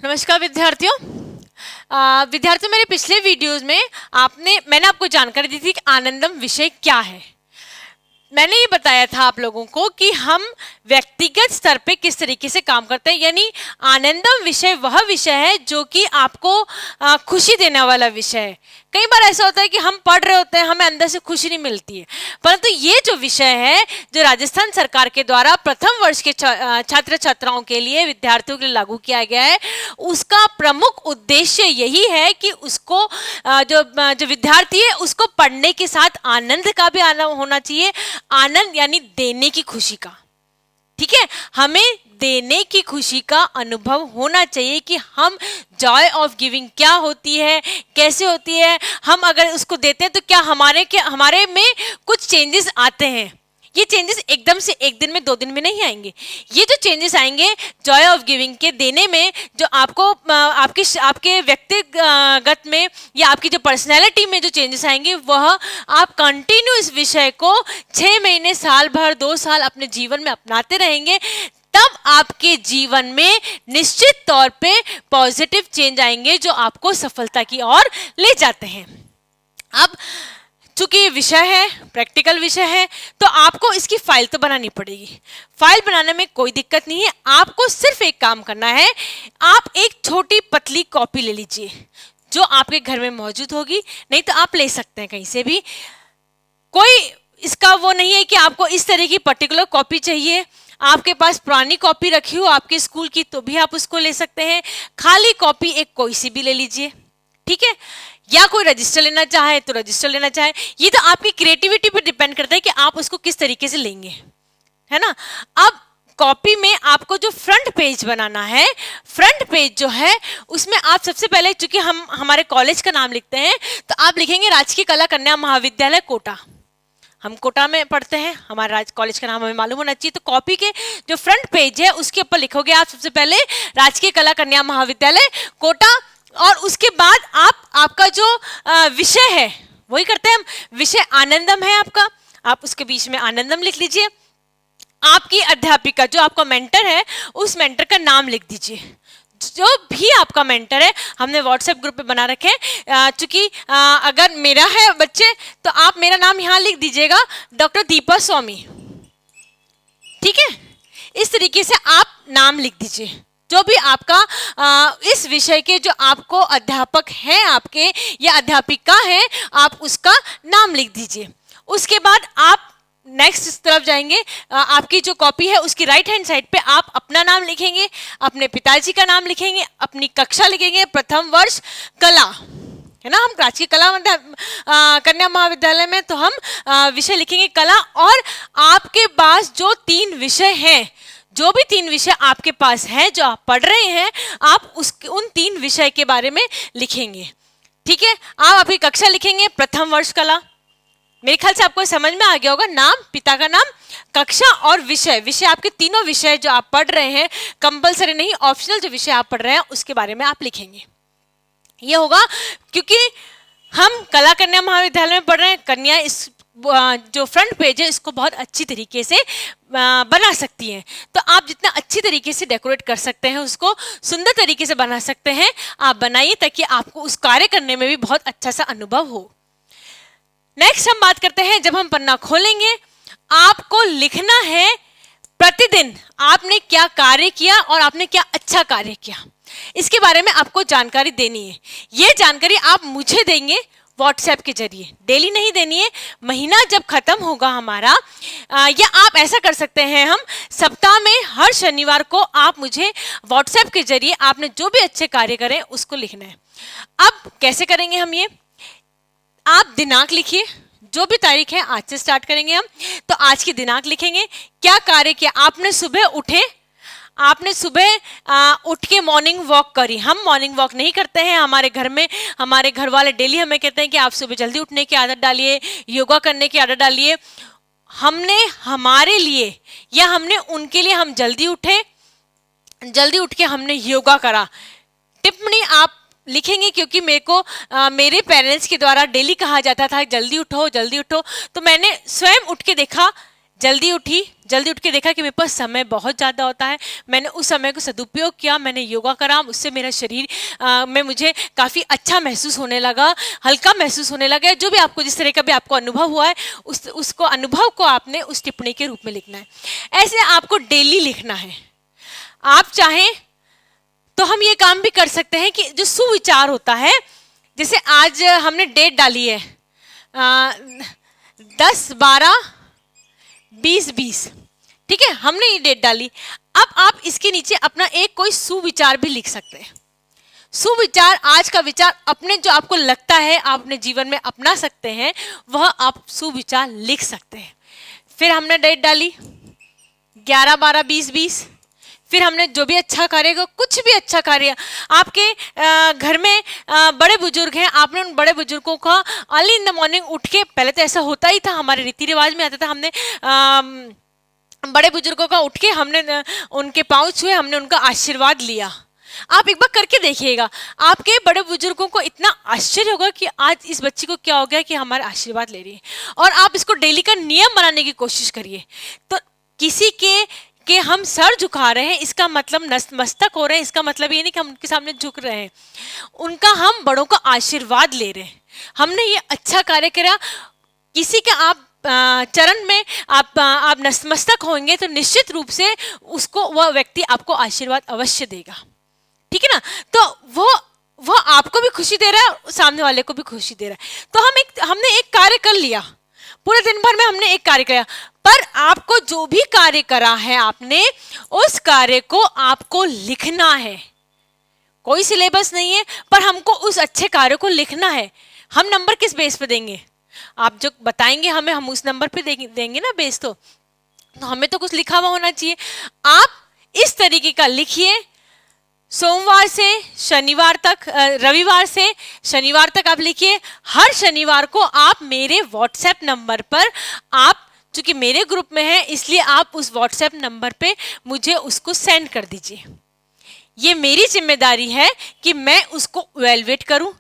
नमस्कार विद्यार्थियों। मेरे पिछले वीडियोस में मैंने आपको जानकारी दी थी कि आनंदम विषय क्या है। मैंने ये बताया था आप लोगों को कि हम व्यक्तिगत स्तर पे किस तरीके से काम करते हैं, यानी आनंदम विषय वह विषय है जो कि आपको खुशी देने वाला विषय है। कई बार ऐसा होता है कि हम पढ़ रहे होते हैं, हमें अंदर से खुशी नहीं मिलती है, परंतु ये जो विषय है जो राजस्थान सरकार के द्वारा प्रथम वर्ष के छात्र छात्राओं के लिए, विद्यार्थियों के लिए लागू किया गया है, उसका प्रमुख उद्देश्य यही है कि उसको जो विद्यार्थी है उसको पढ़ने के साथ आनंद का भी आनंद होना चाहिए। आनंद यानी देने की खुशी का, ठीक है, हमें देने की खुशी का अनुभव होना चाहिए कि हम जॉय ऑफ गिविंग क्या होती है, कैसे होती है, हम अगर उसको देते हैं तो क्या हमारे में कुछ चेंजेस आते हैं। ये चेंजेस एकदम से एक दिन में, 2 दिन में नहीं आएंगे। ये जो चेंजेस आएंगे जॉय ऑफ गिविंग के देने में, जो आपको आपके व्यक्तिगत में या आपकी जो पर्सनैलिटी में जो चेंजेस आएंगे, वह आप कंटिन्यू इस विषय को 6 महीने, साल भर, 2 साल अपने जीवन में अपनाते रहेंगे, तब आपके जीवन में निश्चित तौर पे पॉजिटिव चेंज आएंगे जो आपको सफलता की ओर ले जाते हैं। अब चूंकि ये विषय है, प्रैक्टिकल विषय है, तो आपको इसकी फाइल तो बनानी पड़ेगी। फाइल बनाने में कोई दिक्कत नहीं है, आपको सिर्फ एक काम करना है। आप एक छोटी पतली कॉपी ले लीजिए जो आपके घर में मौजूद होगी, नहीं तो आप ले सकते हैं कहीं से भी। कोई इसका वो नहीं है कि आपको इस तरह की पर्टिकुलर कॉपी चाहिए। आपके पास पुरानी कॉपी रखी हो आपके स्कूल की तो भी आप उसको ले सकते हैं। खाली कॉपी एक कोई सी भी ले लीजिए, ठीक है, या कोई रजिस्टर लेना चाहे तो रजिस्टर लेना चाहे। ये तो आपकी क्रिएटिविटी पे डिपेंड करता है कि आप उसको किस तरीके से लेंगे, है ना। अब कॉपी में आपको जो फ्रंट पेज बनाना है, फ्रंट पेज जो है उसमें आप सबसे पहले, चूंकि हम हमारे कॉलेज का नाम लिखते हैं, तो आप लिखेंगे राजकीय कला कन्या महाविद्यालय कोटा। हम कोटा में पढ़ते हैं, हमारा कॉलेज का नाम हमें मालूम होना चाहिए। तो कॉपी के जो फ्रंट पेज है उसके ऊपर लिखोगे आप सबसे पहले राजकीय कला कन्या महाविद्यालय कोटा, और उसके बाद आपका जो विषय है वही करते हैं हम। विषय आनंदम है आपका, आप उसके बीच में आनंदम लिख लीजिए। आपकी अध्यापिका जो आपका मेंटर है, उस मेंटर का नाम लिख दीजिए। जो भी आपका मेंटर है, हमने व्हाट्सएप ग्रुप पे बना रखे हैं, चूंकि अगर मेरा है बच्चे तो आप मेरा नाम यहाँ लिख दीजिएगा, डॉक्टर दीपा स्वामी, ठीक है। इस तरीके से आप नाम लिख दीजिए। जो भी आपका इस विषय के जो आपको अध्यापक हैं आपके या अध्यापिका है, आप उसका नाम लिख दीजिए। उसके बाद आप नेक्स्ट तरफ जाएंगे। आपकी जो कॉपी है उसकी राइट हैंड साइड पे आप अपना नाम लिखेंगे, अपने पिताजी का नाम लिखेंगे, अपनी कक्षा लिखेंगे, प्रथम वर्ष कला, है ना। हम राजकीय कला कन्या महाविद्यालय में, तो हम विषय लिखेंगे कला। और आपके पास जो 3 विषय हैं, जो भी 3 विषय आपके पास हैं जो आप पढ़ रहे हैं, आप उन 3 विषय के बारे में लिखेंगे, ठीक है। आप अपनी कक्षा लिखेंगे प्रथम वर्ष कला। मेरे ख्याल से आपको समझ में आ गया होगा, नाम, पिता का नाम, कक्षा और विषय। विषय आपके तीनों विषय जो आप पढ़ रहे हैं, कंपलसरी नहीं, ऑप्शनल जो विषय आप पढ़ रहे हैं उसके बारे में आप लिखेंगे। ये होगा क्योंकि हम कला कन्या महाविद्यालय में पढ़ रहे हैं। कन्या इस जो फ्रंट पेज है इसको बहुत अच्छी तरीके से बना सकती हैं, तो आप जितना अच्छी तरीके से डेकोरेट कर सकते हैं, उसको सुंदर तरीके से बना सकते हैं, आप बनाइए, ताकि आपको उस कार्य करने में भी बहुत अच्छा सा अनुभव हो। नेक्स्ट हम बात करते हैं, जब हम पन्ना खोलेंगे आपको लिखना है प्रतिदिन आपने क्या कार्य किया और आपने क्या अच्छा कार्य किया, इसके बारे में आपको जानकारी देनी है। ये जानकारी आप मुझे देंगे व्हाट्सएप के जरिए, डेली नहीं देनी है। महीना जब खत्म होगा हमारा, या आप ऐसा कर सकते हैं, हम सप्ताह में हर शनिवार को आप मुझे व्हाट्सएप के जरिए आपने जो भी अच्छे कार्य करें उसको लिखना है। अब कैसे करेंगे हम ये, आप दिनांक लिखिए, जो भी तारीख है, आज से स्टार्ट करेंगे हम, तो आज की दिनांक लिखेंगे। क्या कार्य किया, आपने सुबह उठे, आपने सुबह उठ के मॉर्निंग वॉक करी। हम मॉर्निंग वॉक नहीं करते हैं, हमारे घर में हमारे घर वाले डेली हमें कहते हैं कि आप सुबह जल्दी उठने की आदत डालिए, योगा करने की आदत डालिए। हमने हमारे लिए या हमने उनके लिए हम जल्दी उठे, जल्दी उठ के हमने योगा करा। टिप्पणी आप लिखेंगे, क्योंकि मेरे पेरेंट्स के द्वारा डेली कहा जाता था जल्दी उठो जल्दी उठो, तो मैंने स्वयं उठ के देखा, जल्दी उठ के देखा कि मेरे पास समय बहुत ज़्यादा होता है, मैंने उस समय को सदुपयोग किया, मैंने योगा करा, उससे मेरा शरीर में मुझे काफ़ी अच्छा महसूस होने लगा, हल्का महसूस होने लगा। जो भी आपको जिस तरह का भी आपको अनुभव हुआ है उसको अनुभव को आपने उस टिप्पणी के रूप में लिखना है। ऐसे आपको डेली लिखना है। आप चाहें तो हम ये काम भी कर सकते हैं कि जो सुविचार होता है, जैसे आज हमने डेट डाली है 10/12/2020, ठीक है, हमने ये डेट डाली। अब आप इसके नीचे अपना एक कोई सुविचार भी लिख सकते हैं। सुविचार, आज का विचार अपने जो आपको लगता है आप अपने जीवन में अपना सकते हैं, वह आप सुविचार लिख सकते हैं। फिर हमने डेट डाली 11/12/2020। फिर हमने जो भी अच्छा कार्य को, कुछ भी अच्छा कार्य आपके घर में बड़े बुजुर्ग हैं, आपने उन बड़े बुजुर्गों का अर्ली इन द मॉर्निंग उठ के, पहले तो ऐसा होता ही था, हमारे रीति रिवाज में आता था, हमने बड़े बुजुर्गों का उठ के हमने उनके पाँव छुए, हमने उनका आशीर्वाद लिया। आप एक बार करके देखिएगा, आपके बड़े बुजुर्गों को इतना आश्चर्य होगा कि आज इस बच्ची को क्या हो गया कि हमारा आशीर्वाद ले रही है। और आप इसको डेली का नियम बनाने की कोशिश करिए। तो किसी के हम सर झुका रहे हैं, इसका मतलब नतमस्तक हो रहे हैं, इसका मतलब ये नहीं कि हम उनके सामने झुक रहे हैं, उनका हम बड़ों का आशीर्वाद ले रहे हैं। हमने ये अच्छा कार्य करा, किसी के आप चरण में आप नतमस्तक होंगे तो निश्चित रूप से उसको, वह व्यक्ति आपको आशीर्वाद अवश्य देगा, ठीक है ना। तो वो आपको भी खुशी दे रहा है और सामने वाले को भी खुशी दे रहा है। तो हमने एक कार्य कर लिया, पूरे दिन भर में हमने एक कार्य किया, पर आपको जो भी कार्य करा है आपने, उस कार्य को आपको लिखना है। कोई सिलेबस नहीं है, पर हमको उस अच्छे कार्य को लिखना है। हम नंबर किस बेस पे देंगे? आप जो बताएंगे हमें, हम उस नंबर पे देंगे ना बेस। तो हमें तो कुछ लिखा हुआ होना चाहिए। आप इस तरीके का लिखिए, सोमवार से शनिवार तक, रविवार से शनिवार तक आप लिखिए। हर शनिवार को आप मेरे व्हाट्सएप नंबर पर, आप चूंकि मेरे ग्रुप में है इसलिए आप उस व्हाट्सएप नंबर पे मुझे उसको सेंड कर दीजिए। ये मेरी जिम्मेदारी है कि मैं उसको इवैल्यूएट करूं,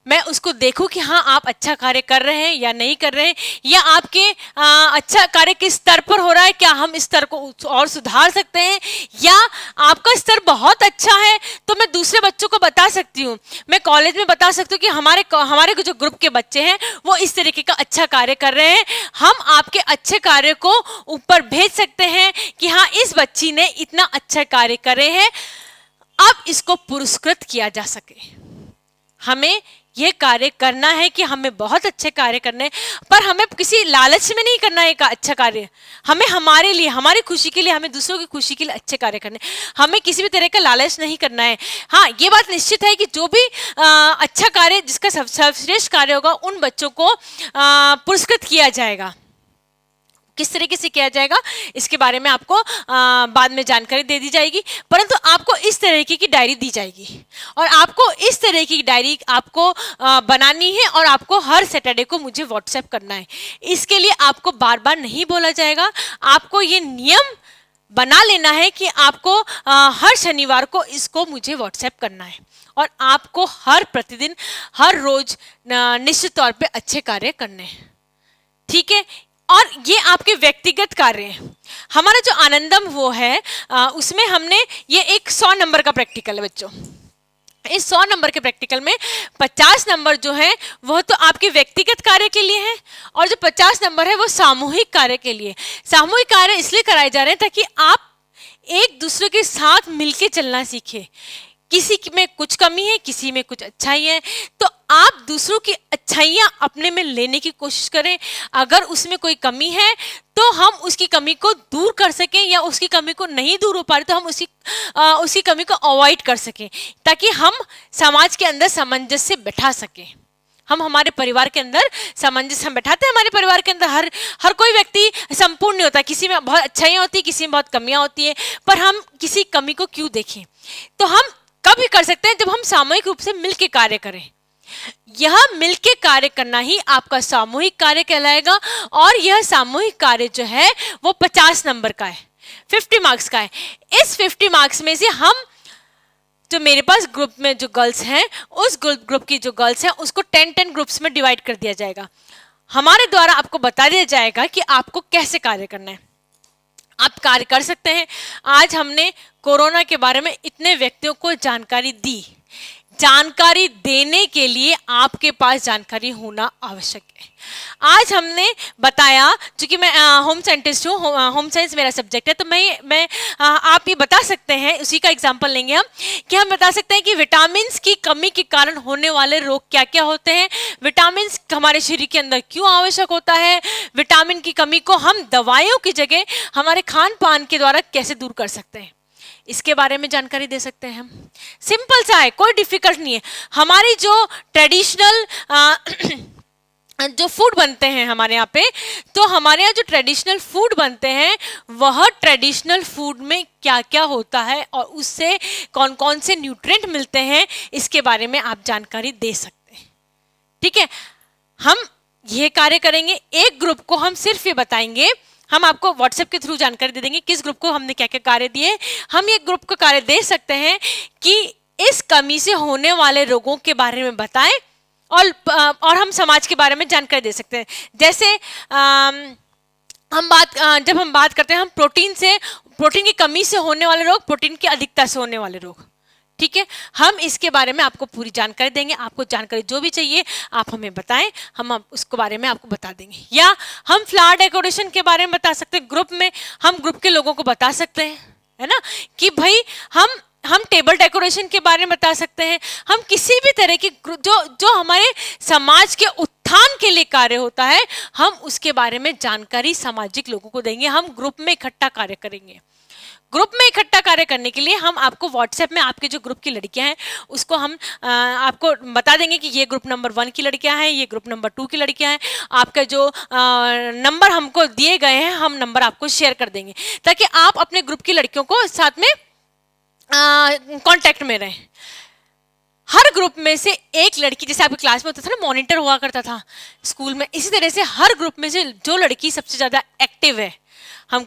मैं उसको देखूं कि हाँ आप अच्छा कार्य कर रहे हैं या नहीं कर रहे हैं, या आपके अच्छा कार्य किस स्तर पर हो रहा है, क्या हम इस स्तर को और सुधार सकते हैं, या आपका स्तर बहुत अच्छा है तो मैं दूसरे बच्चों को बता सकती हूँ, मैं कॉलेज में बता सकती हूँ कि हमारे जो ग्रुप के बच्चे हैं वो इस तरीके का अच्छा कार्य कर रहे हैं। हम आपके अच्छे कार्य को ऊपर भेज सकते हैं कि हाँ इस बच्ची ने इतना अच्छा कार्य करे हैं, अब इसको पुरस्कृत किया जा सके। हमें यह कार्य करना है कि हमें बहुत अच्छे कार्य करने हैं, पर हमें किसी लालच में नहीं करना है एक अच्छा कार्य। हमें हमारे लिए, हमारी खुशी के लिए, हमें दूसरों की खुशी के लिए अच्छे कार्य करने, हमें किसी भी तरह का लालच नहीं करना है। हाँ, ये बात निश्चित है कि जो भी अच्छा कार्य, जिसका सर्वश्रेष्ठ कार्य होगा, उन बच्चों को पुरस्कृत किया जाएगा। किस तरीके से किया जाएगा इसके बारे में आपको बाद में जानकारी दे दी जाएगी, परंतु आपको इस तरीके की डायरी दी जाएगी और आपको इस तरह की डायरी आपको बनानी है और आपको हर सैटरडे को मुझे व्हाट्सएप करना है। इसके लिए आपको बार बार नहीं बोला जाएगा, आपको ये नियम बना लेना है कि आपको हर शनिवार को इसको मुझे व्हाट्सएप करना है और आपको हर प्रतिदिन, हर रोज निश्चित तौर पे अच्छे कार्य करने हैं, ठीक है। और ये आपके व्यक्तिगत कार्य हैं। हमारा जो आनंदम वो है उसमें हमने ये एक 100 नंबर का प्रैक्टिकल है बच्चों। इस 100 नंबर के प्रैक्टिकल में 50 नंबर जो है वह तो आपके व्यक्तिगत कार्य के लिए है और जो 50 नंबर है वो सामूहिक कार्य के लिए। सामूहिक कार्य इसलिए कराए जा रहे हैं ताकि आप एक दूसरे के साथ मिलके चलना सीखे। किसी में कुछ कमी है, किसी में कुछ अच्छाई है, तो आप दूसरों की अच्छाइयाँ अपने में लेने की कोशिश करें। अगर उसमें कोई कमी है तो हम उसकी कमी को दूर कर सकें, या उसकी कमी को नहीं दूर हो पा रही तो हम उसकी कमी को अवॉइड कर सकें, ताकि हम समाज के अंदर सामंजस्य बैठा सकें। हम हमारे परिवार के अंदर सामंजस्य हम बैठाते हैं। हमारे परिवार के अंदर हर कोई व्यक्ति संपूर्ण नहीं होता, किसी में बहुत अच्छाइयाँ होती है, किसी में बहुत कमियाँ होती है, पर हम किसी कमी को क्यों देखें। तो हम कब भी कर सकते हैं जब हम सामूहिक रूप से मिलकर कार्य करें। यह मिलके कार्य करना ही आपका सामूहिक कार्य कहलाएगा और यह सामूहिक कार्य जो है वो 50 नंबर का है, 50 मार्क्स का है। इस 50 मार्क्स में से हम जो मेरे पास ग्रुप में जो गर्ल्स हैं, उस ग्रुप की जो गर्ल्स हैं उसको 10-10 ग्रुप्स में डिवाइड कर दिया जाएगा। हमारे द्वारा आपको बता दिया जाएगा कि आपको कैसे कार्य करना है। आप कार्य कर सकते हैं। आज हमने कोरोना के बारे में इतने व्यक्तियों को जानकारी दी। जानकारी देने के लिए आपके पास जानकारी होना आवश्यक है। आज हमने बताया, चूंकि मैं होम साइंटिस्ट हूँ, होम साइंस मेरा सब्जेक्ट है, तो मैं आप ये बता सकते हैं, उसी का एग्जांपल लेंगे हम, कि हम बता सकते हैं कि विटामिन की कमी के कारण होने वाले रोग क्या क्या होते हैं, विटामिन हमारे शरीर के अंदर क्यों आवश्यक होता है, विटामिन की कमी को हम दवाइयों की जगह हमारे खान पान के द्वारा कैसे दूर कर सकते हैं, इसके बारे में जानकारी दे सकते हैं हम। सिंपल सा है, कोई डिफिकल्ट नहीं है। हमारी जो ट्रेडिशनल जो फूड बनते हैं हमारे यहाँ पे, तो हमारे यहाँ जो ट्रेडिशनल फूड बनते हैं वह ट्रेडिशनल फूड में क्या क्या होता है और उससे कौन कौन से न्यूट्रिएंट मिलते हैं, इसके बारे में आप जानकारी दे सकते हैं। ठीक है, हम ये कार्य करेंगे। एक ग्रुप को हम सिर्फ ये बताएंगे, हम आपको व्हाट्सएप के थ्रू जानकारी दे देंगे किस ग्रुप को हमने क्या क्या कार्य दिए। हम ये ग्रुप को कार्य दे सकते हैं कि इस कमी से होने वाले रोगों के बारे में बताएं और हम समाज के बारे में जानकारी दे सकते हैं। जैसे जब हम बात करते हैं, हम प्रोटीन की कमी से होने वाले रोग, प्रोटीन की अधिकता से होने वाले रोग, ठीक है, हम इसके बारे में आपको पूरी जानकारी देंगे। आपको जानकारी जो भी चाहिए आप हमें बताएं, हम उसके बारे में आपको बता देंगे। या हम फ्लावर डेकोरेशन के बारे में बता सकते हैं, ग्रुप में हम ग्रुप के लोगों को बता सकते हैं, है ना, कि भाई हम टेबल डेकोरेशन के बारे में बता सकते हैं। हम किसी भी तरह की जो हमारे समाज के उत्थान के लिए कार्य होता है, हम उसके बारे में जानकारी सामाजिक लोगों को देंगे। हम ग्रुप में इकट्ठा कार्य करेंगे। ग्रुप में इकट्ठा कार्य करने के लिए हम आपको व्हाट्सएप में आपके जो ग्रुप की लड़कियां हैं उसको हम आपको बता देंगे कि ये ग्रुप नंबर 1 की लड़कियां हैं, ये ग्रुप नंबर 2 की लड़कियां हैं। आपका जो नंबर हमको दिए गए हैं, हम नंबर आपको शेयर कर देंगे ताकि आप अपने ग्रुप की लड़कियों को साथ में कांटेक्ट में रहें। हर ग्रुप में से एक लड़की, जैसे आपकी क्लास में होता था ना, मॉनिटर हुआ करता था स्कूल में, इसी तरह से हर ग्रुप में से जो लड़की सबसे ज्यादा एक्टिव है, हम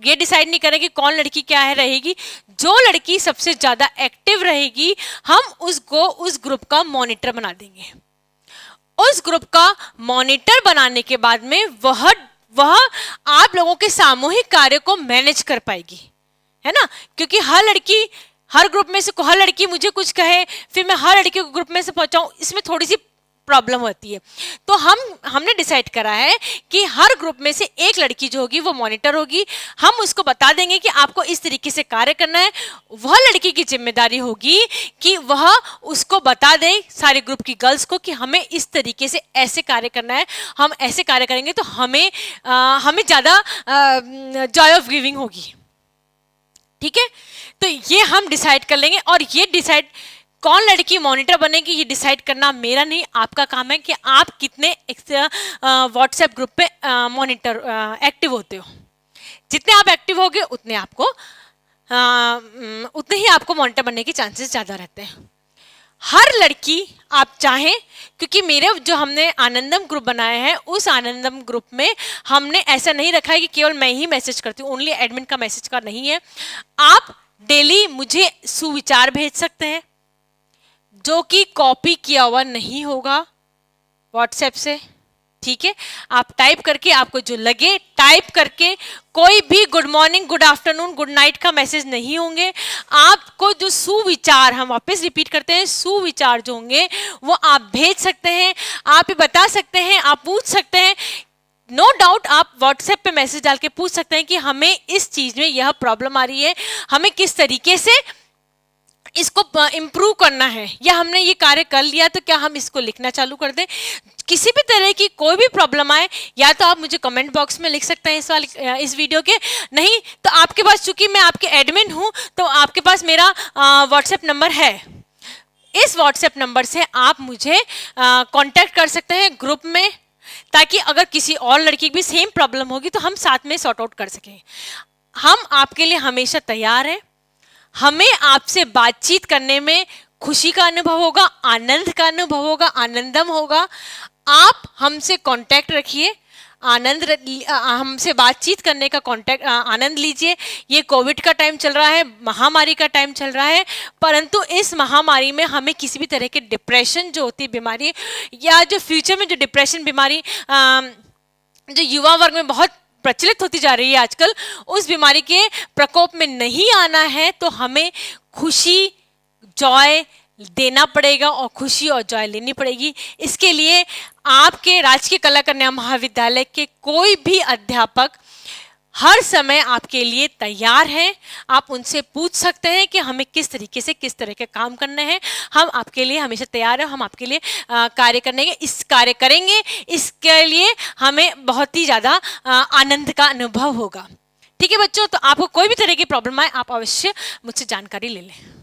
ये डिसाइड नहीं करें कि कौन लड़की क्या है रहेगी, जो लड़की सबसे ज्यादा एक्टिव रहेगी हम उसको उस ग्रुप का मॉनिटर बना देंगे। उस ग्रुप का मॉनिटर बनाने के बाद में वह आप लोगों के सामूहिक कार्य को मैनेज कर पाएगी, है ना, क्योंकि हर ग्रुप में से हर लड़की मुझे कुछ कहे, फिर मैं हर लड़की को ग्रुप में से पहुंचाऊं, इसमें थोड़ी सी प्रॉब्लम होती है। तो हमने डिसाइड करा है कि हर ग्रुप में से एक लड़की जो होगी वो मॉनिटर होगी। हम उसको बता देंगे कि आपको इस तरीके से कार्य करना है। वह लड़की की जिम्मेदारी होगी कि वह उसको बता दे सारे ग्रुप की गर्ल्स को कि हमें इस तरीके से ऐसे कार्य करना है, हम ऐसे कार्य करेंगे तो हमें ज़्यादा जॉय ऑफ गिविंग होगी। ठीक है, तो ये हम डिसाइड कर लेंगे। और ये डिसाइड कौन लड़की मॉनिटर बनेगी ये डिसाइड करना मेरा नहीं, आपका काम है कि आप कितने व्हाट्सएप ग्रुप पे मॉनिटर एक्टिव होते हो। जितने आप एक्टिव होगे उतने ही आपको मॉनिटर बनने के चांसेस ज़्यादा रहते हैं। हर लड़की आप चाहें, क्योंकि मेरे जो हमने आनंदम ग्रुप बनाया है उस आनंदम ग्रुप में हमने ऐसा नहीं रखा है कि केवल मैं ही मैसेज करती हूँ, ओनली एडमिन का मैसेज का नहीं है। आप डेली मुझे सुविचार भेज सकते हैं जो कि कॉपी किया हुआ नहीं होगा व्हाट्सएप से, ठीक है, आप टाइप करके, आपको जो लगे टाइप करके, कोई भी good morning, good afternoon, good night का मैसेज नहीं होंगे। आपको जो सुविचार, हम वापस रिपीट करते हैं, सुविचार जो होंगे वो आप भेज सकते हैं, आप ये बता सकते हैं, आप पूछ सकते हैं। नो डाउट आप व्हाट्सएप पे मैसेज डाल के पूछ सकते हैं कि हमें इस चीज में यह प्रॉब्लम आ रही है, हमें किस तरीके से इसको इम्प्रूव करना है, या हमने ये कार्य कर लिया तो क्या हम इसको लिखना चालू कर दें। किसी भी तरह की कोई भी प्रॉब्लम आए, या तो आप मुझे कमेंट बॉक्स में लिख सकते हैं इस वीडियो के, नहीं तो आपके पास, चूंकि मैं आपके एडमिन हूं तो आपके पास मेरा व्हाट्सएप नंबर है। इस व्हाट्सएप नंबर से आप मुझे कांटेक्ट कर सकते हैं ग्रुप में, ताकि अगर किसी और लड़की की भी सेम प्रॉब्लम होगी तो हम साथ में सॉर्ट आउट कर सकें। हम आपके लिए हमेशा तैयार हैं। हमें आपसे बातचीत करने में खुशी का अनुभव होगा, आनंद का अनुभव होगा, आनंदम होगा। आप हमसे कांटेक्ट रखिए, हमसे बातचीत करने का कांटेक्ट आनंद लीजिए। ये कोविड का टाइम चल रहा है, महामारी का टाइम चल रहा है, परंतु इस महामारी में हमें किसी भी तरह के डिप्रेशन जो होती है बीमारी, या जो फ्यूचर में जो डिप्रेशन बीमारी जो युवा वर्ग में बहुत प्रचलित होती जा रही है आजकल, उस बीमारी के प्रकोप में नहीं आना है तो हमें खुशी, जॉय देना पड़ेगा और खुशी और जॉय लेनी पड़ेगी। इसके लिए आपके राजकीय कला कन्या महाविद्यालय के कोई भी अध्यापक हर समय आपके लिए तैयार हैं। आप उनसे पूछ सकते हैं कि हमें किस तरीके से किस तरह के काम करने हैं। हम आपके लिए हमेशा तैयार हैं, हम आपके लिए कार्य करेंगे। इसके लिए हमें बहुत ही ज़्यादा आनंद का अनुभव होगा। ठीक है बच्चों, तो आपको कोई भी तरह की प्रॉब्लम आए आप अवश्य मुझसे जानकारी ले लें।